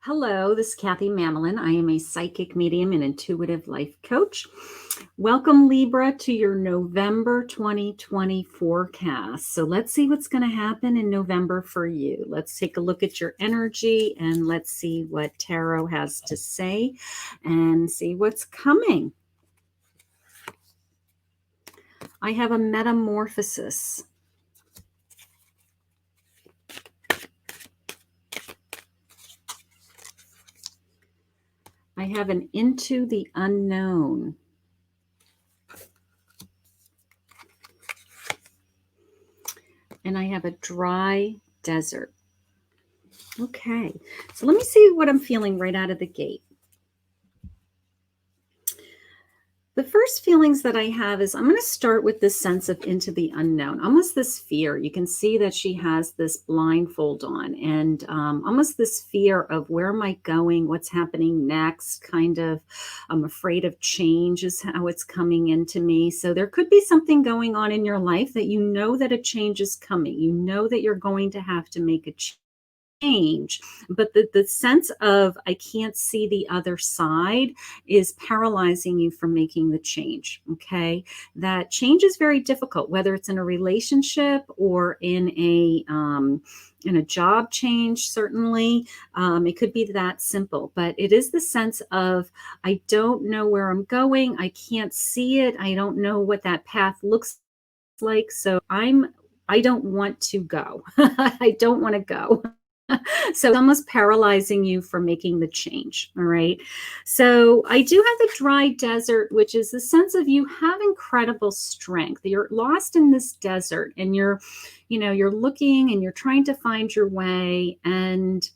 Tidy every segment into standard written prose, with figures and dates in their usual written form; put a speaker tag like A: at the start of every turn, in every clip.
A: Hello, this is Kathy Mamolen. I am a psychic medium and intuitive life coach. Welcome, Libra, to your November 2020 forecast. So let's see what's going to happen in November for you. Let's take a look at your energy and let's see what Tarot has to say and see what's coming. I have a metamorphosis. I have an into the unknown. And I have a dry desert. Okay, so let me see what I'm feeling right out of the gate. The first feelings that I have is I'm going to start with this sense of into the unknown, almost this fear. You can see that she has this blindfold on and almost this fear of where am I going, what's happening next, kind of I'm afraid of change is how it's coming into me. So there could be something going on in your life that you know that a change is coming. You know that you're going to have to make a change, but the sense of I can't see the other side is paralyzing you from making the change. Okay, that change is very difficult, whether it's in a relationship or in a job change. Certainly it could be that simple, but it is the sense of I don't know where I'm going, I can't see it, I don't know what that path looks like, so I don't want to go. I don't want to go. So it's almost paralyzing you from making the change. All right. So I do have the dry desert, which is the sense of you have incredible strength. You're lost in this desert and you're looking and you're trying to find your way and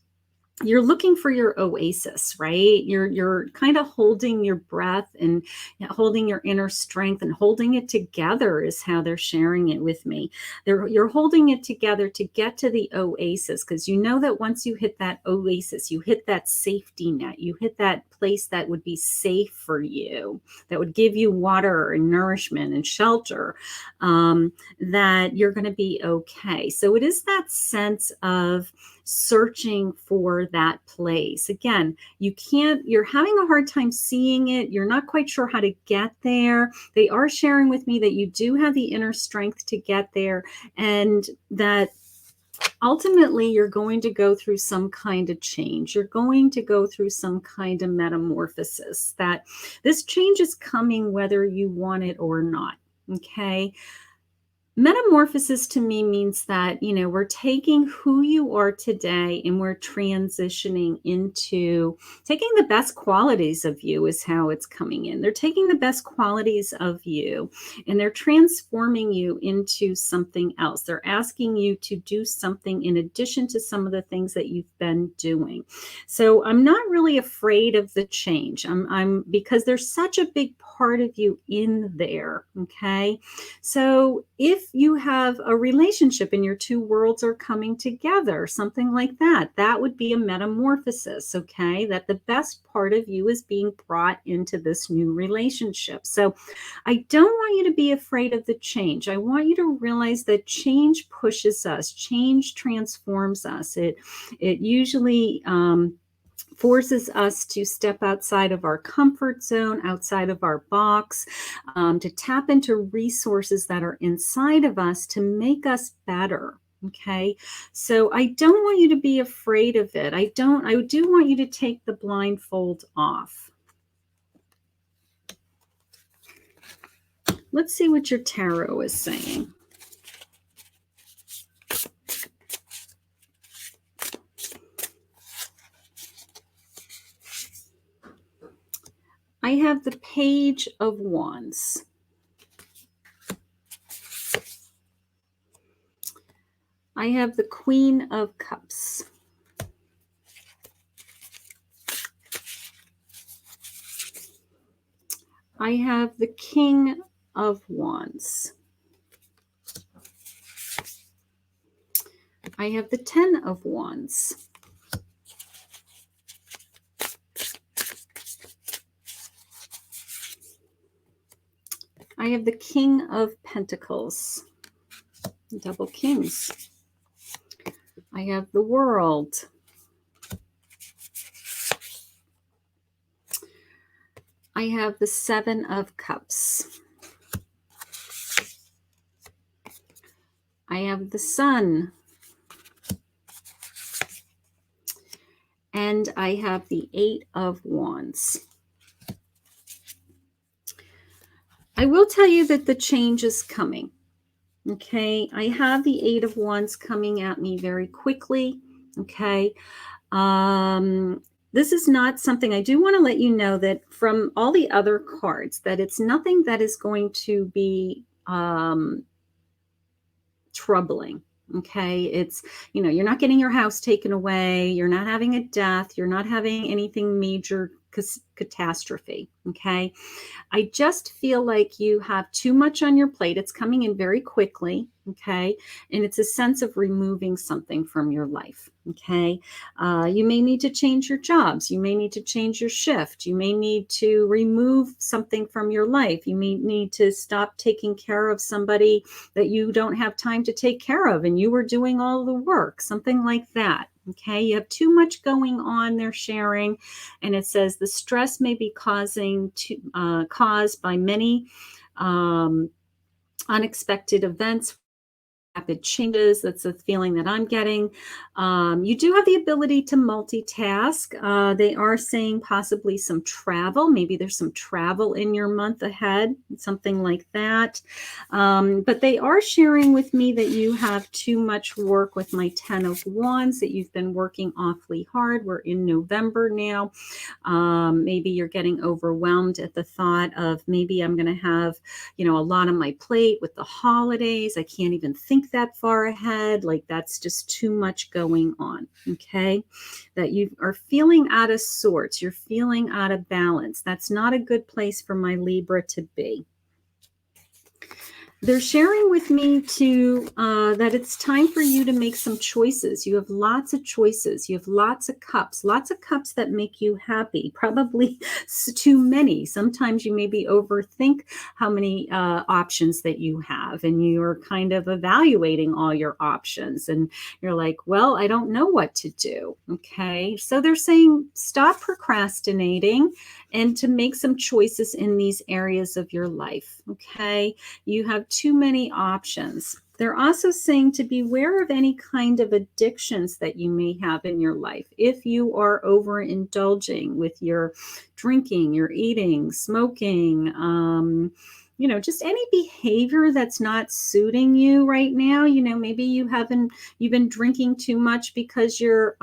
A: you're looking for your oasis, right? You're kind of holding your breath and holding your inner strength and holding it together is how they're sharing it with me. You're holding it together to get to the oasis because you know that once you hit that oasis, you hit that safety net, you hit that place that would be safe for you, that would give you water and nourishment and shelter, that you're going to be okay. So it is that sense of searching for that place. Again, you're having a hard time seeing it. You're not quite sure how to get there. They are sharing with me that you do have the inner strength to get there and that ultimately you're going to go through some kind of change. You're going to go through some kind of metamorphosis, that this change is coming whether you want it or not. Okay. Metamorphosis to me means that, we're taking who you are today and we're transitioning into taking the best qualities of you is how it's coming in. They're taking the best qualities of you and they're transforming you into something else. They're asking you to do something in addition to some of the things that you've been doing. So I'm not really afraid of the change. I'm because there's such a big part of you in there. Okay. So if you have a relationship and your two worlds are coming together, something like that, that would be a metamorphosis, okay? That the best part of you is being brought into this new relationship. So I don't want you to be afraid of the change. I want you to realize that change pushes us, change transforms us. It usually forces us to step outside of our comfort zone, outside of our box, to tap into resources that are inside of us to make us better. Okay. So I don't want you to be afraid of it. I do want you to take the blindfold off. Let's see what your tarot is saying. I have the Page of Wands. I have the Queen of Cups. I have the King of Wands. I have the Ten of Wands. I have the King of Pentacles, double kings. I have the World. I have the Seven of Cups. I have the Sun. And I have the Eight of Wands. I will tell you that the change is coming. Okay, I have the Eight of Wands coming at me very quickly. Okay, this is not something, I do want to let you know that from all the other cards, that it's nothing that is going to be troubling. Okay, it's, you're not getting your house taken away, you're not having a death, you're not having anything major catastrophe. Okay, I just feel like you have too much on your plate. It's coming in very quickly, okay? And it's a sense of removing something from your life, okay? You may need to change your jobs. You may need to change your shift. You may need to remove something from your life. You may need to stop taking care of somebody that you don't have time to take care of and you were doing all the work, something like that. Okay, you have too much going on, they're sharing, and it says the stress may be caused by many unexpected events, rapid changes. That's a feeling that I'm getting. You do have the ability to multitask. They are saying possibly some travel. Maybe there's some travel in your month ahead, something like that. But they are sharing with me that you have too much work with my 10 of Wands, that you've been working awfully hard. We're in November now. Maybe you're getting overwhelmed at the thought of maybe I'm going to have, a lot on my plate with the holidays. I can't even think that far ahead. Like that's just too much going on. Okay. That you are feeling out of sorts. You're feeling out of balance. That's not a good place for my Libra to be. They're sharing with me too that it's time for you to make some choices. You have lots of choices. You have lots of cups that make you happy. Probably too many. Sometimes you maybe overthink how many options that you have, and you're kind of evaluating all your options, and you're like, well, I don't know what to do. Okay, so they're saying stop procrastinating and to make some choices in these areas of your life. Okay, you have too many options. They're also saying to beware of any kind of addictions that you may have in your life. If you are overindulging with your drinking, your eating, smoking, just any behavior that's not suiting you right now. Maybe you've been drinking too much because you're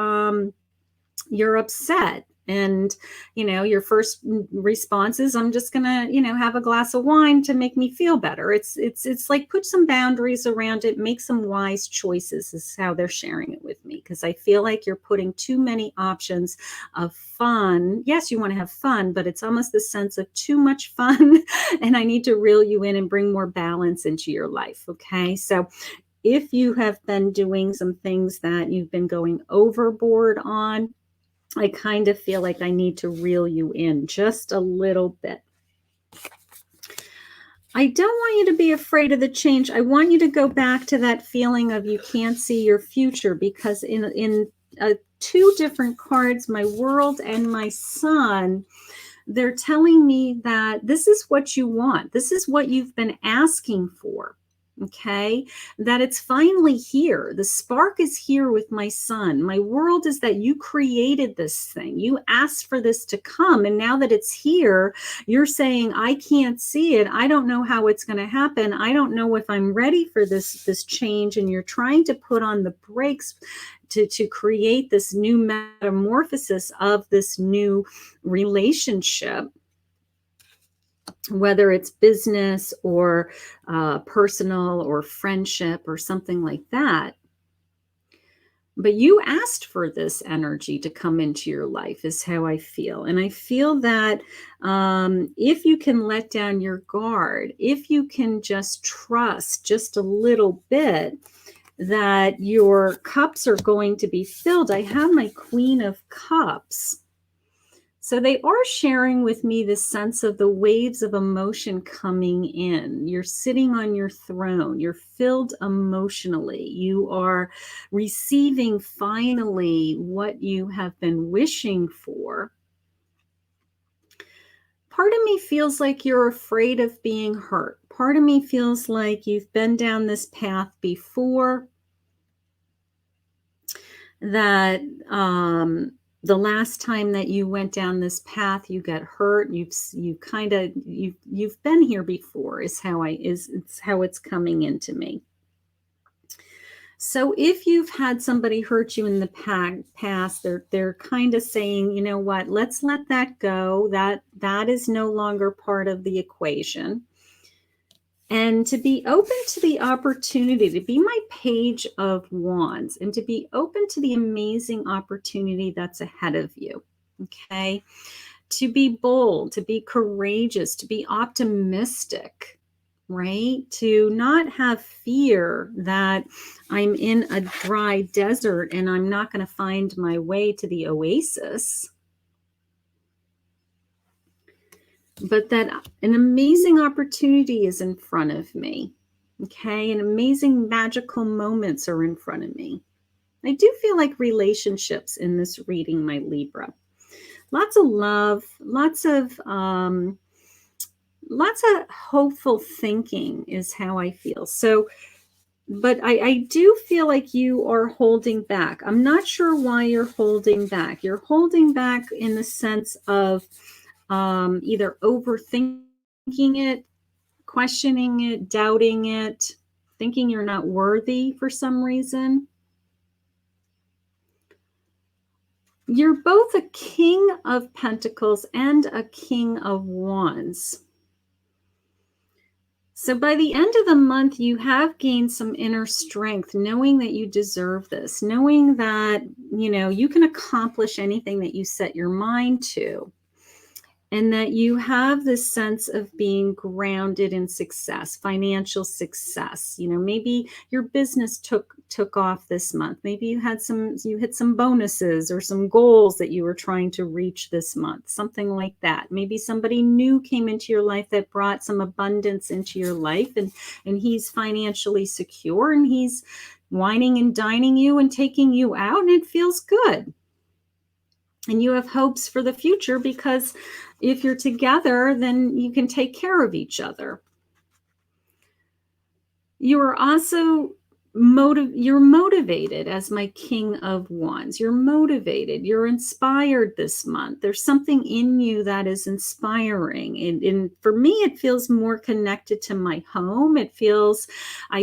A: upset, and your first response is, I'm just gonna have a glass of wine to make me feel better. It's like, put some boundaries around it, make some wise choices, is how they're sharing it with me, because I feel like you're putting too many options of fun. Yes, you want to have fun, but it's almost the sense of too much fun and I need to reel you in and bring more balance into your life. Okay, so if you have been doing some things that you've been going overboard on, I kind of feel like I need to reel you in just a little bit. I don't want you to be afraid of the change. I want you to go back to that feeling of you can't see your future, because in two different cards, my World and my Sun, they're telling me that this is what you want. This is what you've been asking for. Okay, that it's finally here. The spark is here with my Sun. My World is that you created this thing. You asked for this to come. And now that it's here, you're saying, I can't see it. I don't know how it's going to happen. I don't know if I'm ready for this change. And you're trying to put on the brakes to create this new metamorphosis of this new relationship, whether it's business or personal or friendship or something like that. But you asked for this energy to come into your life, is how I feel. And I feel that if you can let down your guard, if you can just trust just a little bit, that your cups are going to be filled. I have my Queen of Cups. So they are sharing with me the sense of the waves of emotion coming in. You're sitting on your throne. You're filled emotionally. You are receiving finally what you have been wishing for. Part of me feels like you're afraid of being hurt. Part of me feels like you've been down this path before, that the last time that you went down this path, you got hurt. You've been here before it's how it's coming into me. So if you've had somebody hurt you in the past, they're kind of saying, you know what, let's let that go. That is no longer part of the equation. And to be open to the opportunity, to be my Page of Wands, and to be open to the amazing opportunity that's ahead of you. Okay. To be bold, to be courageous, to be optimistic, right? To not have fear that I'm in a dry desert and I'm not going to find my way to the oasis, but that an amazing opportunity is in front of me. Okay, and amazing magical moments are in front of me. I do feel like relationships in this reading, my Libra. Lots of love, lots of hopeful thinking is how I feel. So, but I do feel like you are holding back. I'm not sure why you're holding back. You're holding back in the sense of either overthinking it, questioning it, doubting it, thinking you're not worthy for some reason. You're both a King of Pentacles and a King of Wands. So by the end of the month, you have gained some inner strength, knowing that you deserve this, knowing that, you know, you can accomplish anything that you set your mind to. And that you have this sense of being grounded in success, financial success. You know, maybe your business took off this month. Maybe you hit some bonuses or some goals that you were trying to reach this month, something like that. Maybe somebody new came into your life that brought some abundance into your life, and he's financially secure and he's wining and dining you and taking you out, and it feels good. And you have hopes for the future because if you're together, then you can take care of each other. You are also you're motivated as my King of Wands. You're motivated. You're inspired this month. There's something in you that is inspiring. And for me, it feels more connected to my home. I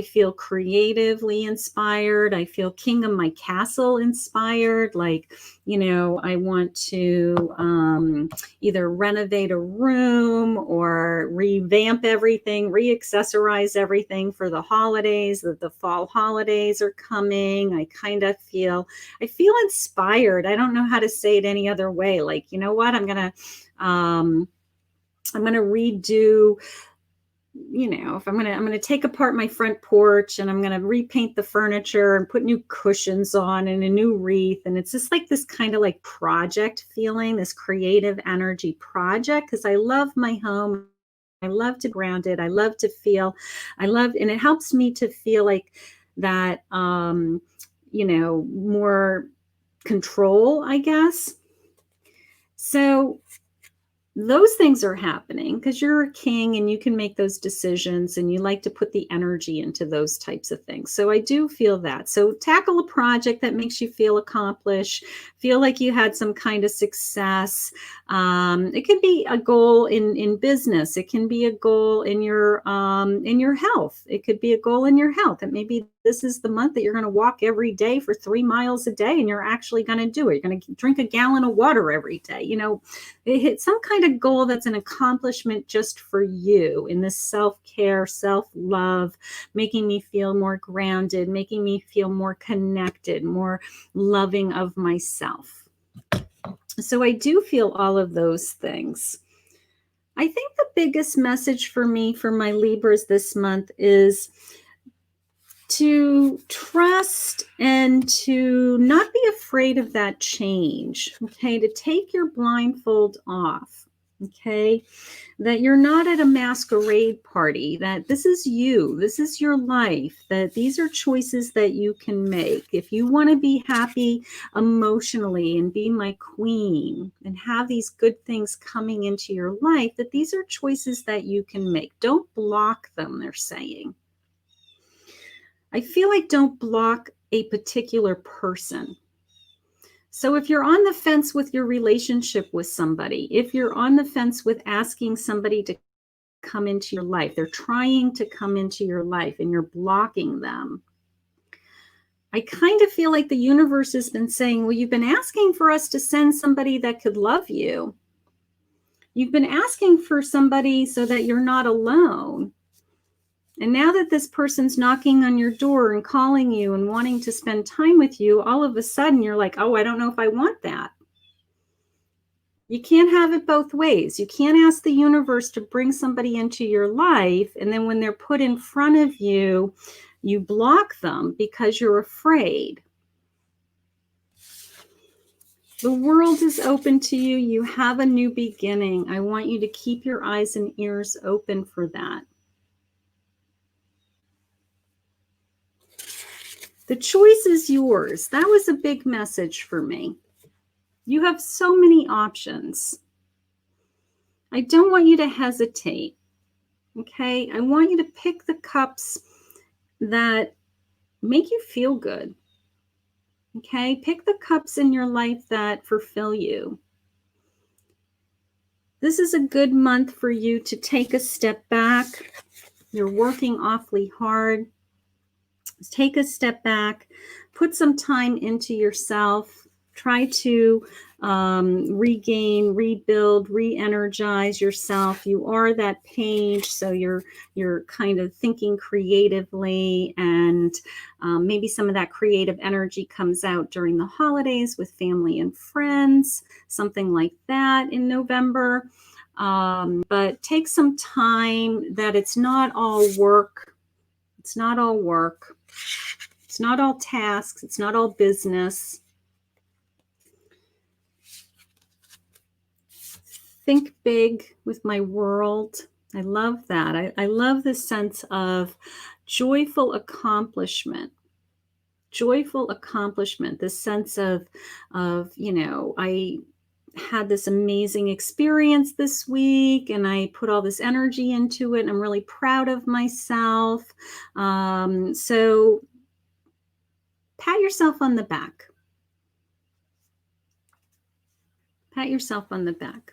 A: feel creatively inspired. I feel King of my Castle inspired. Like, you know, I want to either renovate a room or revamp everything, re-accessorize everything for the holidays, the fall holidays are coming. I feel inspired. I don't know how to say it any other way. Like, you know what? I'm going to redo, you know, if I'm going to take apart my front porch and I'm going to repaint the furniture and put new cushions on and a new wreath. And it's just like this kind of like project feeling, this creative energy project, because I love my home. I love to ground it. I love to feel, and it helps me to feel like that, you know, more control, I guess. So those things are happening because you're a king and you can make those decisions and you like to put the energy into those types of things. So I do feel that. So tackle a project that makes you feel accomplished, feel like you had some kind of success. It could be a goal in business. It can be a goal in your health. It could be a goal in your health. And maybe this is the month that you're going to walk every day for 3 miles a day and you're actually going to do it. You're going to drink a gallon of water every day. You know, it's some kind of goal that's an accomplishment just for you in this self-care, self-love, making me feel more grounded, making me feel more connected, more loving of myself. So I do feel all of those things. I think the biggest message for me, for my Libras this month, is to trust and to not be afraid of that change, okay? To take your blindfold off, Okay, that you're not at a masquerade party, that this is you, this is your life, that these are choices that you can make. If you want to be happy emotionally and be my queen and have these good things coming into your life, that these are choices that you can make. Don't block them, they're saying. I feel like don't block a particular person. So if you're on the fence with your relationship with somebody, if you're on the fence with asking somebody to come into your life, they're trying to come into your life and you're blocking them. I kind of feel like the universe has been saying, well, you've been asking for us to send somebody that could love you. You've been asking for somebody so that you're not alone. And now that this person's knocking on your door and calling you and wanting to spend time with you, all of a sudden you're like, oh, I don't know if I want that. You can't have it both ways. You can't ask the universe to bring somebody into your life, and then when they're put in front of you, you block them because you're afraid. The world is open to you. You have a new beginning. I want you to keep your eyes and ears open for that. The choice is yours. That was a big message for me. You have so many options. I don't want you to hesitate. Okay? I want you to pick the cups that make you feel good. Okay? Pick the cups in your life that fulfill you. This is a good month for you to take a step back. You're working awfully hard. Take a step back, put some time into yourself, try to regain, rebuild, re-energize yourself. You are that page, so you're kind of thinking creatively, and maybe some of that creative energy comes out during the holidays with family and friends, something like that in November. But take some time, that it's not all work. It's not all work. It's not all tasks. It's not all business. Think big with my world. I love that. I love this sense of joyful accomplishment. Joyful accomplishment. This sense of, I had this amazing experience this week and I put all this energy into it and I'm really proud of myself. So pat yourself on the back. Pat yourself on the back.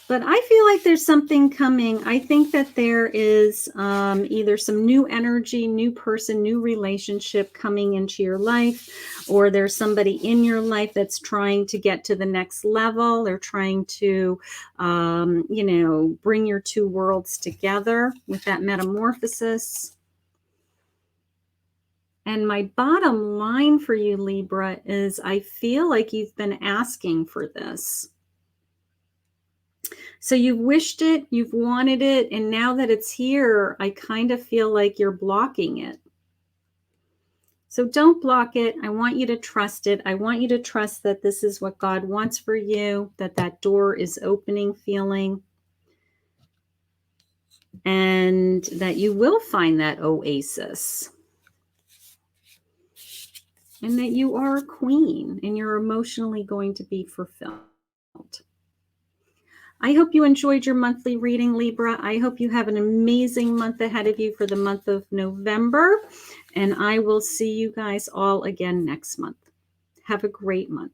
A: But I feel like there's something coming. I think that there is either some new energy, new person, new relationship coming into your life, or there's somebody in your life that's trying to get to the next level. They're trying to, bring your two worlds together with that metamorphosis. And my bottom line for you, Libra, is I feel like you've been asking for this. So you've wished it, you've wanted it, and now that it's here, I kind of feel like you're blocking it. So don't block it. I want you to trust it. I want you to trust that this is what God wants for you, that that door is opening feeling, and that you will find that oasis. And that you are a queen and you're emotionally going to be fulfilled. I hope you enjoyed your monthly reading, Libra. I hope you have an amazing month ahead of you for the month of November. And I will see you guys all again next month. Have a great month.